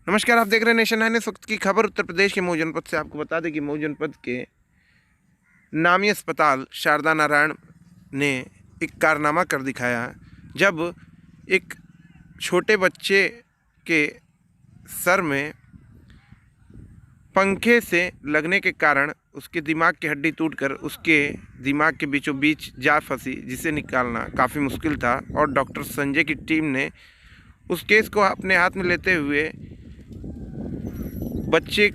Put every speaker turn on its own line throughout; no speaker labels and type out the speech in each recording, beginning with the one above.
नमस्कार, आप देख रहे हैं नेशन है। इस वक्त की खबर उत्तर प्रदेश के मऊ जनपद से। आपको बता दें कि मऊ जनपद के नामी अस्पताल शारदा नारायण ने एक कारनामा कर दिखाया, जब एक छोटे बच्चे के सर में पंखे से लगने के कारण उसके दिमाग की हड्डी टूटकर उसके दिमाग के बीचों बीच जा फंसी, जिसे निकालना काफ़ी मुश्किल था। और डॉक्टर संजय की टीम ने उस केस को अपने हाथ में लेते हुए बच्चे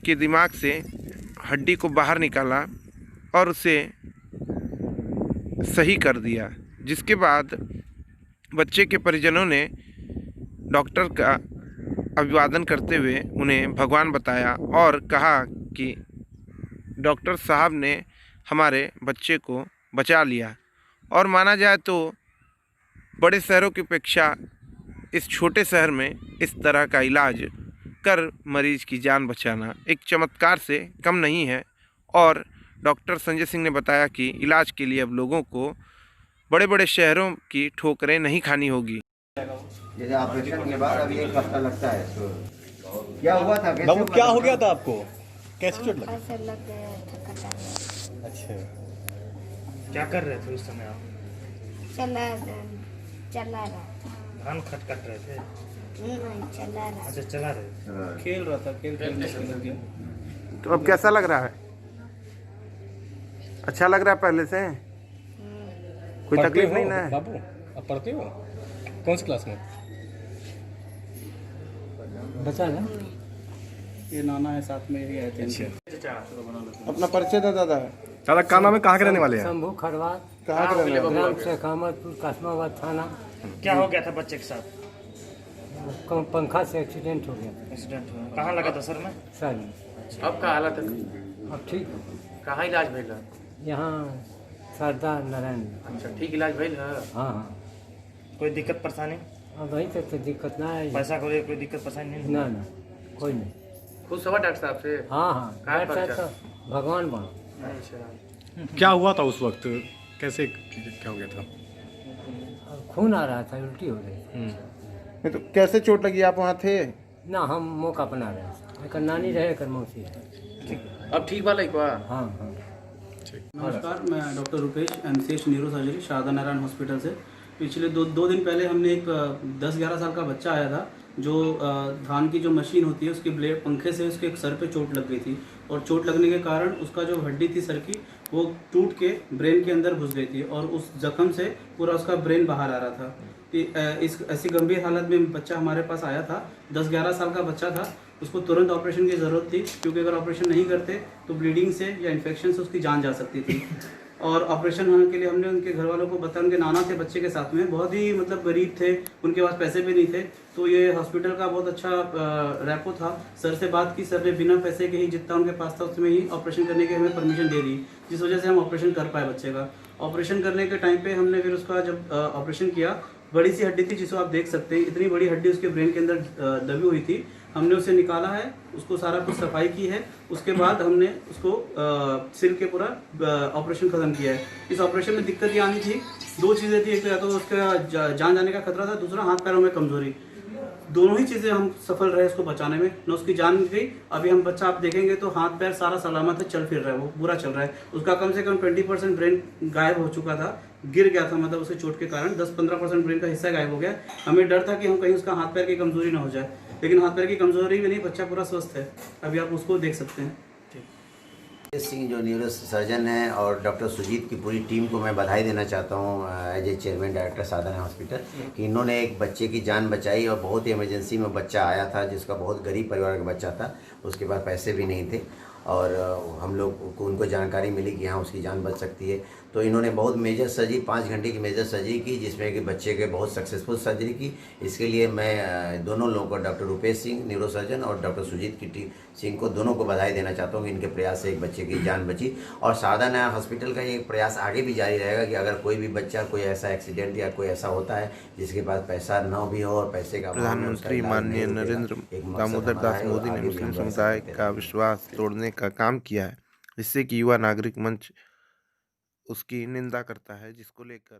के दिमाग से हड्डी को बाहर निकाला और उसे सही कर दिया, जिसके बाद बच्चे के परिजनों ने डॉक्टर का अभिवादन करते हुए उन्हें भगवान बताया और कहा कि डॉक्टर साहब ने हमारे बच्चे को बचा लिया। और माना जाए तो बड़े शहरों की अपेक्षा इस छोटे शहर में इस तरह का इलाज कर मरीज की जान बचाना एक चमत्कार से कम नहीं है। और डॉक्टर संजय सिंह ने बताया कि इलाज के लिए अब लोगों को बड़े बड़े शहरों की ठोकरें नहीं खानी होगी।
जैसे ऑपरेशन के बाद अभी एक हफ्ता लगता है। तो क्या हुआ था?
बाबू क्या हो गया था आपको? कैसे चोट लगी?
ऐसे लग गया था।
अच्छा,
क्या कर रहे थे उस समय आप?
चला रहा था।
धान खटखट रहे थे?
नहीं, चला रहा।
अच्छा, चला रहे थे।
खेल रहा था, खेल लग गया।
तो अब कैसा लग रहा है? अच्छा लग रहा है पहले से? कोई तकलीफ नहीं ना है?
बाबू अब पढ़ते हो? कौन सी क्लास में?
बचा ना, ये नाना है साथ में, ये है।
अच्छा,
अपना परिचय दे दादा।
दादा का नाम है, कहाँ के रहने वाले हैं?
शंभू खरवा,
कहाँ के रहने वाले?
ग्राम शेखामतपुर, कासमाबाद थाना।
क्या हो गया था बच्चे के साथ?
पंखा से एक्सीडेंट हो गया
एक्सीडेंट हुआ? कहाँ लगा था सर में?
सर में।
अब का हालत है?
अब ठीक है।
कहाँ इलाज भेल है?
यहाँ शारदा नारायण।
अच्छा, ठीक इलाज भेल है?
हाँ हाँ,
कोई दिक्कत परेशानी?
अब वही तक तो दिक्कत ना है।
पैसा को कोई दिक्कत परेशानी नहीं?
ना ना, कोई नहीं।
खुद सवा डॉक्टर साहब से?
हाँ हाँ,
कहाँ
डॉक्टर
पर
साहब तो भगवान बनो।
अच्छा,
क्या हुआ था उस वक्त? कैसे क्या हो गया था?
अब खून आ रहा था, उल्टी हो रही थी।
नहीं तो कैसे चोट लगी? आप वहाँ थे?
ना, हम मौका अपना रहे थे। एक नानी रहे, एक मौसी रहे।
अब ठीक वाला ही हुआ?
हाँ हाँ।
नमस्कार, मैं doctor Rupesh, MCh neuro surgery Sharda Narayan hospital से। पिछले दो दिन पहले हमने एक 10-11 साल का बच्चा आया था, जो धान की जो मशीन होती है उसके ब्लेड पंखे से उसके सर पे चोट लग गई थी। और चोट लगने के कारण उसका जो हड्डी थी सर की, वो टूट के ब्रेन के अंदर घुस गई थी और उस जख्म से पूरा उसका ब्रेन बाहर आ रहा था। इस ऐसी गंभीर हालत में बच्चा हमारे पास आया था। 10-11 साल का बच्चा था। उसको तुरंत ऑपरेशन की ज़रूरत थी, क्योंकि अगर ऑपरेशन नहीं करते तो ब्लीडिंग से या इन्फेक्शन से उसकी जान जा सकती थी। और ऑपरेशन होने के लिए हमने उनके घर वालों को बताया। उनके नाना थे बच्चे के साथ में, बहुत ही मतलब गरीब थे, उनके पास पैसे भी नहीं थे। तो ये हॉस्पिटल का बहुत अच्छा रैपो था। सर से बात की, सर ने बिना पैसे के ही जितना उनके पास था उसमें ही ऑपरेशन करने की हमें परमिशन दे दी, जिस वजह से हम ऑपरेशन कर पाए बच्चे का। ऑपरेशन करने के टाइम पे हमने फिर उसका जब ऑपरेशन किया, बड़ी सी हड्डी थी जिसको आप देख सकते हैं, इतनी बड़ी हड्डी उसके ब्रेन के अंदर दबी हुई थी। हमने उसे निकाला है, उसको सारा कुछ सफाई की है। उसके बाद हमने उसको सिल के पूरा ऑपरेशन खत्म किया है। इस ऑपरेशन में दिक्कत ये आनी थी, दो चीज़ें थी। एक तो या तो उसका जान जाने का खतरा था, दूसरा हाथ पैरों में कमजोरी। दोनों ही चीज़ें हम सफल रहे उसको बचाने में। न उसकी जान गई, अभी हम बच्चा आप देखेंगे तो हाथ पैर सारा सलामत है, चल फिर रहा है, वो पूरा चल रहा है। उसका कम से कम 20% ब्रेन गायब हो चुका था, गिर गया था, मतलब उसके चोट के कारण 10-15% ब्रेन का हिस्सा गायब हो गया। हमें डर था कि हम कहीं उसका हाथ पैर की कमजोरी ना हो जाए, लेकिन हाथ पैर की कमजोरी भी नहीं, बच्चा पूरा स्वस्थ है। अभी आप उसको देख सकते हैं।
सिंह जो न्यूरो सर्जन है और डॉक्टर सुजीत की पूरी टीम को मैं बधाई देना चाहता हूँ as a chairman director Sharda hospital, कि इन्होंने एक बच्चे की जान बचाई। और बहुत ही इमरजेंसी में बच्चा आया था, जिसका बहुत गरीब परिवार का बच्चा था, उसके पास पैसे भी नहीं थे। और हम लोग को उनको जानकारी मिली कि हाँ उसकी जान बच सकती है। तो इन्होंने बहुत मेजर सर्जरी, 5 घंटे की मेजर सर्जरी की, जिसमें कि बच्चे के बहुत सक्सेसफुल सर्जरी की। इसके लिए मैं दोनों लोगों को, doctor Rupesh Singh neuro surgeon और डॉक्टर सुजीत की टीम सिंह को, दोनों को बधाई देना चाहता हूँ कि इनके प्रयास से एक बच्चे की जान बची। और शारदा नारायण हॉस्पिटल का ये प्रयास आगे भी जारी रहेगा कि अगर कोई भी बच्चा कोई ऐसा एक्सीडेंट या कोई ऐसा होता है जिसके पास पैसा न भी हो और पैसे का,
प्रधानमंत्री माननीय नरेंद्र दामोदर दास मोदी ने मुस्लिम समुदाय का विश्वास तोड़ने का काम किया है, जिससे कि युवा नागरिक मंच उसकी निंदा करता है, जिसको लेकर